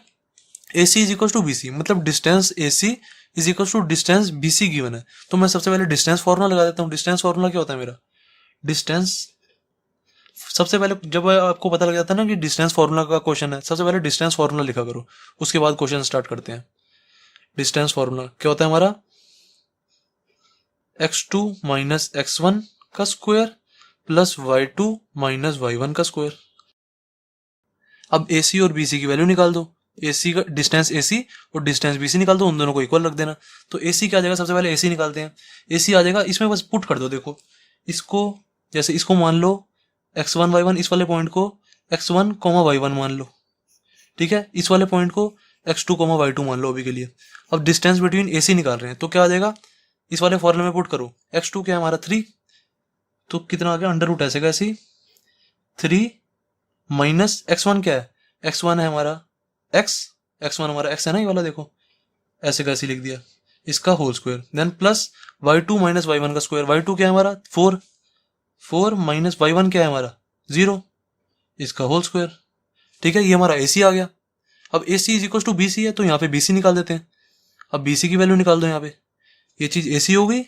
A C is equal to B C, मतलब distance A C is equal to distance B C given है। तो मैं सबसे पहले डिस्टेंस फॉर्मूला लगा देता हूँ। डिस्टेंस फॉर्मूला क्या होता है मेरा, डिस्टेंस, सबसे पहले जब आपको पता लग जाता है ना कि डिस्टेंस फॉर्मूला का क्वेश्चन है, सबसे पहले डिस्टेंस फॉर्मूला लिखा करो, उसके बाद क्वेश्चन स्टार्ट करते हैं। डिस्टेंस फॉर्मूला क्या होता है हमारा, x2 माइनस x1 का square plus y2 minus y1 का स्क्वायर। अब AC और BC की वैल्यू निकाल दो। AC का डिस्टेंस AC और डिस्टेंस BC निकाल दो, उन दोनों को इक्वल रख देना। तो AC क्या आ जाएगा, सबसे पहले AC निकालते हैं। AC आ जाएगा, इसमें बस पुट कर दो। देखो इसको, जैसे इसको मान लो x1 y1, इस वाले पॉइंट को x1 y1 मान लो। ठीक है, इस वाले पॉइंट को x2 y2 मान लो अभी के लिए। अब डिस्टेंस बिटवीन AC निकाल रहे हैं, तो क्या आ जाएगा, इस वाले फॉर्मूले में पुट करो। x2 क्या है हमारा 3, तो कितना आ गया, अंडर रूट ऐसे कैसे 3 माइनस x1 क्या है, x1 है हमारा x1 हमारा x है ना, ये वाला देखो ऐसे कैसे लिख दिया, इसका whole square, then plus y2 minus y1 का स्क्वायर। y2 क्या है हमारा 4 माइनस y1 क्या है हमारा 0, इसका होल स्क्वायर। ठीक है, ये हमारा AC आ गया। अब AC is equal to BC है, तो यहाँ पे BC निकाल देते हैं। अब BC की वैल्यू निकाल दो यहाँ पे, ये चीज AC हो गई।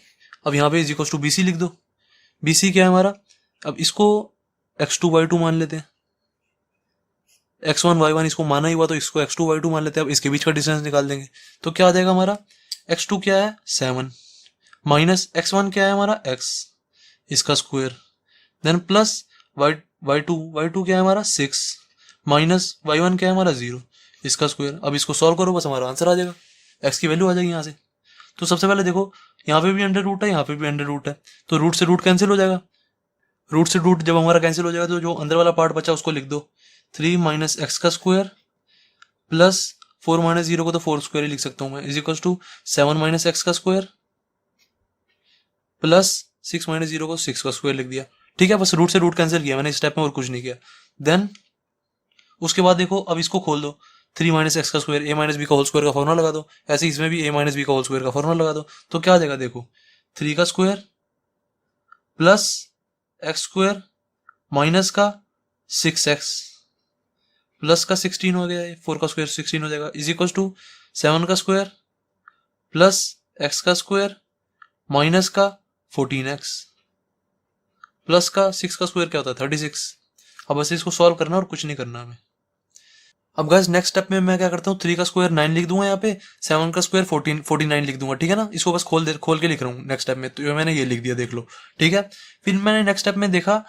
अब यहाँ पे इज इक्वल टू BC लिख दो। BC क्या है हमारा, अब इसको x2 y2 मान लेते हैं, x1 y1 इसको माना ही हुआ तो इसको x2 y2 मान लेते हैं। अब इसके बीच का डिस्टेंस निकाल देंगे, तो क्या आ जाएगा हमारा, x2 क्या है 7 माइनस x1 क्या है हमारा x, इसका स्क्वायर, देन प्लस y2 क्या है हमारा 6 माइनस y1 क्या है हमारा 0, इसका स्क्वायर। अब इसको सॉल्व करो, बस हमारा आंसर आ जाएगा, x की वैल्यू आ जाएगी यहाँ से। तो सबसे पहले देखो, यहाँ पे भी अंडर रूट है, यहाँ पे भी अंडर रूट है, तो रूट से रूट कैंसिल हो जाएगा। रूट से रूट जब हमारा कैंसिल हो जाएगा तो जो अंदर वाला पार्ट बचा उसको लिख दो, 3 माइनस एक्स का स्क्वायर प्लस 4 माइनस 0 को तो 4 स्क्वायर ही लिख सकता हूँ मैं, is equal to 7 minus X का स्क्वायर प्लस 6 माइनस 0 को 6 का स्क्वायर लिख दिया। ठीक है, बस रूट से रूट कैंसिल किया मैंने इस स्टेप में, और कुछ नहीं किया। देन उसके बाद देखो, अब इसको खोल दो, 3 माइनस एक्स का स्क्वायर, ए माइनस बी का होल स्क्वायर का फॉर्मूला लगा दो। ऐसे इसमें भी ए माइनस बी का होल स्क्वायर का फॉर्मूला लगा दो, तो क्या आ जाएगा देखो, 3 का square plus x square minus का 6x प्लस का 16 हो गया, 4 का स्क्वायर 16 हो जाएगा, इज इक्वल टू 7 का स्क्वायर प्लस एक्स का स्क्वायर माइनस का 14x प्लस का 6 का स्क्वायर क्या होता है 36। अब बस इसको सॉल्व करना और कुछ नहीं करना हमें। अब गाइस नेक्स्ट स्टेप में मैं क्या करता हूँ, 3 का स्क्वायर 9 लिख दूंगा यहाँ पे, 7 का स्क्वायर 49 लिख दूंगा, ठीक है ना। इसको बस खोल के लिख रहा हूँ नेक्स्ट स्टेप में, तो मैंने ये लिख दिया देख लो, ठीक है। फिर मैंने नेक्स्ट स्टेप में देखा,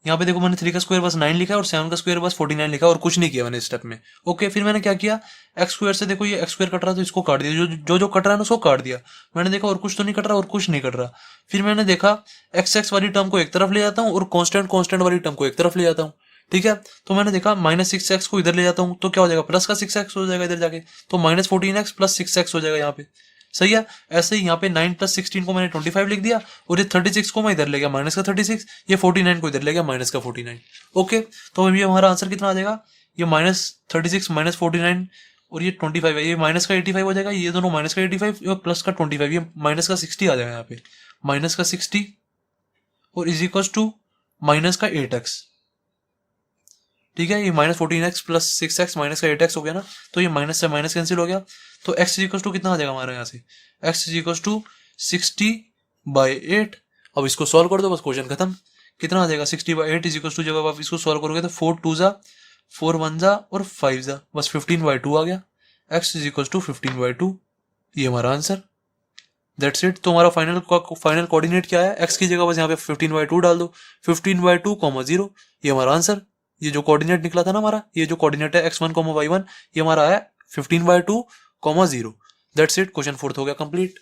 यहाँ पे देखो मैंने 3 का स्क्वायर बस 9 लिखा और 7 का स्क्वायर बस 49 लिखा और कुछ नहीं किया मैंने इस स्टेप में। ओके, फिर मैंने क्या किया, एक्स स्क्वायर से देखो ये एक्स स्क्वायर कट रहा है तो इसको काट दिया, जो कट रहा है ना उसको काट दिया। मैंने देखा और कुछ तो नहीं कट रहा और कुछ नहीं कट रहा। फिर मैंने देखा एक्स एक्स वाली टर्म को एक तरफ ले जाता हूँ और कॉन्स्टेंट वाली टर्म को एक तरफ ले जाता हूँ, ठीक है। तो मैंने देखा -6x को इधर ले जाता हूँ तो क्या हो जाएगा, प्लस का 6x हो जाएगा इधर जाके, तो -14x प्लस 6x हो जाएगा यहाँ पे, सही है। ऐसे ही यहाँ पे 9 + 16 को मैंने 25 लिख दिया और ये 36 को मैं इधर ले गया माइनस का 36, ये 49 को इधर ले गया माइनस का 49। ओके, तो अभी हमारा आंसर कितना आ जाएगा, ये -36 -49 और ये 25 है, ये माइनस का 85 हो जाएगा, ये दोनों माइनस का 85 और प्लस का 25, ये माइनस का 60 आ जाएगा यहाँ पे, माइनस का 60 और इज इक्वल टू माइनस का 8x, ठीक है। ये -14x प्लस 6x माइनस का 8x हो गया ना, तो ये माइनस से माइनस कैंसिल हो गया, तो x इज इक्वल टू कितना आ जाएगा हमारे यहाँ से, x इज इक्वल टू 60/8। अब इसको सॉल्व कर दो, बस क्वेश्चन खत्म। कितना आ जाएगा 60/8 इज इक्वल टू, जब आप इसको सॉल्व करोगे तो 4 2 जा 4 1 जा और 5 जा, बस 15/2 आ गया। x इज इक्वल टू 15/2, ये हमारा आंसर, दैट्स इट। तो हमारा फाइनल कोऑर्डिनेट क्या है, x की जगह बस यहाँ पे 15/2 डाल दो, 15/2, 0, ये हमारा आंसर। ये जो कोऑर्डिनेट निकला था ना हमारा, ये जो कोऑर्डिनेट है x1, y1, ये हमारा है 15/2, 0। दैट्स इट, क्वेश्चन 4 हो गया कंप्लीट।